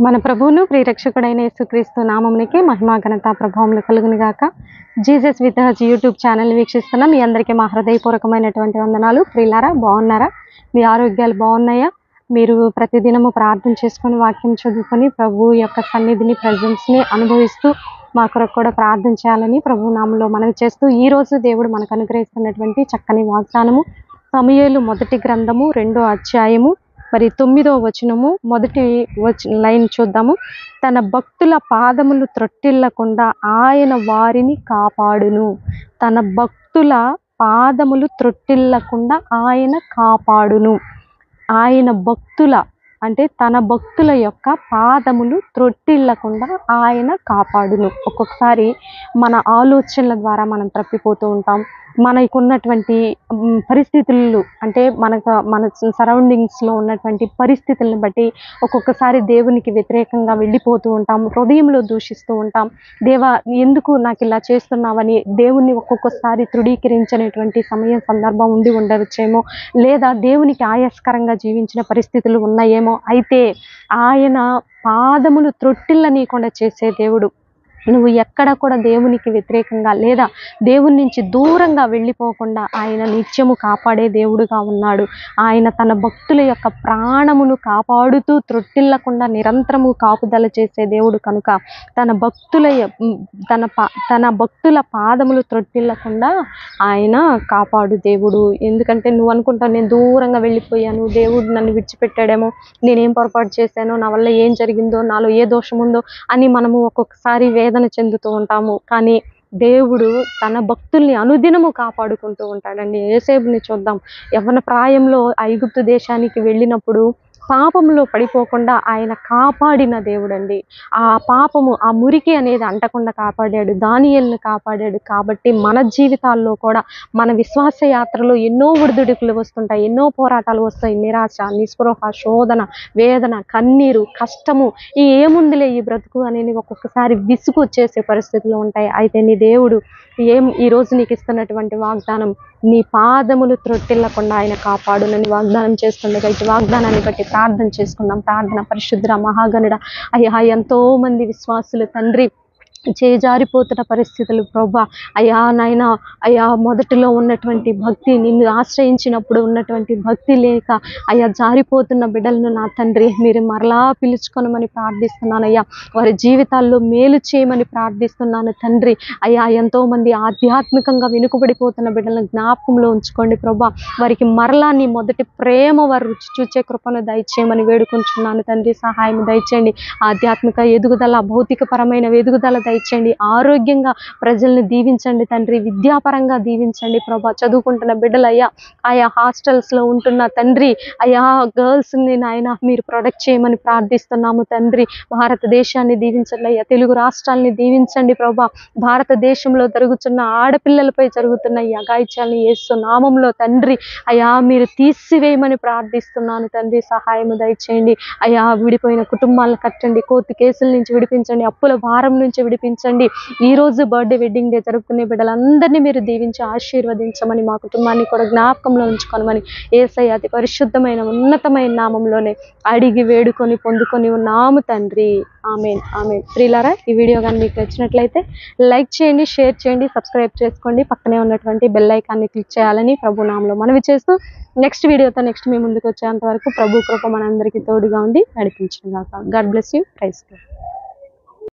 మన ప్రభువును ప్రియరక్షకుడైన యేసుక్రీస్తు నామమునికి మహిమా ఘనత ప్రభావములు కలుగును గాక. Jesus with his YouTube channel వీక్షిస్తున్న మీ అందరికీ మా హృదయపూర్వకమైనటువంటి వందనాలు. ప్రియులారా, బాగున్నారా? మీ ఆరోగ్యాలు బాగున్నాయా? మీరు ప్రతిదినము ప్రార్థన చేసుకొని వాక్యం చదువుకొని ప్రభు యొక్క సన్నిధిని ప్రెజెన్స్ని అనుభవిస్తూ మా కొరకు కూడా ప్రార్థన చేయాలని ప్రభు నామంలో మనవి చేస్తూ ఈరోజు దేవుడు మనకు అనుగ్రహిస్తున్నటువంటి చక్కని వాగ్దానము సమూయేలు మొదటి గ్రంథము 2వ అధ్యాయము మరి 9వ వచనము మొదటి లైన్ చూద్దాము. తన భక్తుల పాదములు త్రొట్టిల్లకుండా ఆయన వారిని కాపాడును. తన భక్తుల పాదములు త్రొట్టిల్లకుండా ఆయన కాపాడును. ఆయన భక్తుల అంటే తన భక్తుల యొక్క పాదములు త్రొట్టిల్లకుండా ఆయన కాపాడును. ఒక్కొక్కసారి మన ఆలోచనల ద్వారా మనం తప్పిపోతూ ఉంటాం. మనకున్నటువంటి పరిస్థితులు అంటే మన సరౌండింగ్స్లో ఉన్నటువంటి పరిస్థితులను బట్టి ఒక్కొక్కసారి దేవునికి వ్యతిరేకంగా వెళ్ళిపోతూ ఉంటాం. హృదయంలో దూషిస్తూ ఉంటాం. దేవా, ఎందుకు నాకు ఇలా చేస్తున్నావని దేవుణ్ణి ఒక్కొక్కసారి తృఢీకరించినటువంటి సందర్భం ఉండి ఉండవచ్చేమో, లేదా దేవునికి ఆయాస్కరంగా జీవించిన పరిస్థితులు ఉన్నాయేమో. అయితే ఆయన పాదములు త్రొట్టిల్లనీయకుండా చేసే దేవుడు. నువ్వు ఎక్కడ కూడా దేవునికి వ్యతిరేకంగా లేదా దేవుని నుంచి దూరంగా వెళ్ళిపోకుండా ఆయన నిత్యము కాపాడే దేవుడుగా ఉన్నాడు. ఆయన తన భక్తుల యొక్క ప్రాణమును కాపాడుతూ త్రొట్టిల్లకుండా నిరంతరము కాపుదల చేసే దేవుడు కనుక తన భక్తుల పాదములు త్రొట్టిల్లకుండా ఆయన కాపాడు దేవుడు. ఎందుకంటే నువ్వు అనుకుంటావు, నేను దూరంగా వెళ్ళిపోయాను, దేవుడు నన్ను విడిచిపెట్టాడేమో, నేనేం పొరపాటు చేశానో, నా వల్ల ఏం జరిగిందో, నాలో ఏ దోషం ఉందో అని మనము ఒక్కొక్కసారి వేదన చెందుతూ ఉంటాము. కానీ దేవుడు తన భక్తుల్ని అనుదినము కాపాడుకుంటూ ఉంటాడండి. యోసేపుని చూద్దాం. యవ్వన ప్రాయంలో ఐగుప్తు దేశానికి వెళ్ళినప్పుడు పాపంలో పడిపోకుండా ఆయన కాపాడిన దేవుడండి. ఆ పాపము, ఆ మురికి అనేది అంటకుండా కాపాడాడు. దానియేలును కాపాడాడు. కాబట్టి మన జీవితాల్లో కూడా మన విశ్వాస యాత్రలో ఎన్నో ఒడిదుడుకులు వస్తుంటాయి, ఎన్నో పోరాటాలు వస్తాయి. నిరాశ, నిస్పృహ, శోధన, వేదన, కన్నీరు, కష్టము, ఏముందిలే ఈ బ్రతుకు అనేది ఒక్కొక్కసారి విసుగు వచ్చేసే పరిస్థితులు ఉంటాయి. అయితే నీ దేవుడు ఈరోజు నీకు ఇస్తున్నటువంటి వాగ్దానం, నీ పాదములు త్రొట్టిల్లకుండా ఆయన కాపాడునని వాగ్దానం చేస్తుండగా ఈ వాగ్దానాన్ని బట్టి ప్రార్థన చేసుకుందాం. ప్రార్థన. పరిశుద్ధ మహాగణుడ, అయ్యా, ఎంతో మంది విశ్వాసులు తండ్రి చేజారిపోతున్న పరిస్థితులు ప్రభా, అయ్యా నాయన, అయ్యా మొదటిలో ఉన్నటువంటి భక్తి, నిన్ను ఆశ్రయించినప్పుడు ఉన్నటువంటి భక్తి లేక అయ్యా జారిపోతున్న బిడ్డలను నా తండ్రి మీరు మరలా పిలుచుకొనమని ప్రార్థిస్తున్నాను. అయ్యా, వారి జీవితాల్లో మేలు చేయమని ప్రార్థిస్తున్నాను తండ్రి. అయ్యా, ఎంతోమంది ఆధ్యాత్మికంగా వెనుకబడిపోతున్న బిడ్డలను జ్ఞాపకంలో ఉంచుకోండి ప్రభా. వారికి మరలా నీ మొదటి ప్రేమ వారు రుచి చూచే కృపను దయచేయమని వేడుకుంటున్నాను తండ్రి. సహాయం దయచేయండి. ఆధ్యాత్మిక ఎదుగుదల, భౌతికపరమైన ఎదుగుదల దయచేయండి. ఆరోగ్యంగా ప్రజల్ని దీవించండి తండ్రి. విద్యాపరంగా దీవించండి ప్రభా. చదువుకుంటున్న బిడ్డలయ్యా, ఆయా హాస్టల్స్లో ఉంటున్న తండ్రి, అయ్యా గర్ల్స్ని నాయన మీరు ప్రొటెక్ట్ చేయమని ప్రార్థిస్తున్నాము తండ్రి. భారతదేశాన్ని దీవించండి అయ్యా. తెలుగు రాష్ట్రాలని దీవించండి ప్రభా. భారతదేశంలో జరుగుతున్న ఆడపిల్లలపై జరుగుతున్న ఈ అఘాయిత్యాలను యేసు నామంలో తండ్రి అయ్యా మీరు తీసివేయమని ప్రార్థిస్తున్నాను తండ్రి. సహాయము దయచేయండి అయ్యా. విడిపోయిన కుటుంబాలను కట్టండి. కోర్టు కేసుల నుంచి విడిపించండి. అప్పుల భారం నుంచి విడిపించండి. ఈరోజు బర్త్డే, వెడ్డింగ్ డే జరుపుకునే బిడ్డలందరినీ మీరు దీవించి ఆశీర్వదించమని, మా కుటుంబాన్ని కూడా జ్ఞాపకంలో ఉంచుకోనమని యేసయ్య అతి పరిశుద్ధమైన ఉన్నతమైన నామంలోనే అడిగి వేడుకొని పొందుకొని ఉన్నాము తండ్రి. ఆమేన్, ఆమేన్. ప్రియులారా, ఈ వీడియో కానీ మీకు నచ్చినట్లయితే లైక్ చేయండి, షేర్ చేయండి, సబ్స్క్రైబ్ చేసుకోండి. పక్కనే ఉన్నటువంటి బెల్ ఐకాన్ని క్లిక్ చేయాలని ప్రభు నామంలో మనవి చేస్తూ నెక్స్ట్ వీడియోతో మీ ముందుకు వచ్చేంత వరకు ప్రభు కృప మనందరికీ తోడుగా ఉండి నడిపించును గాక. God bless you. Praise lord.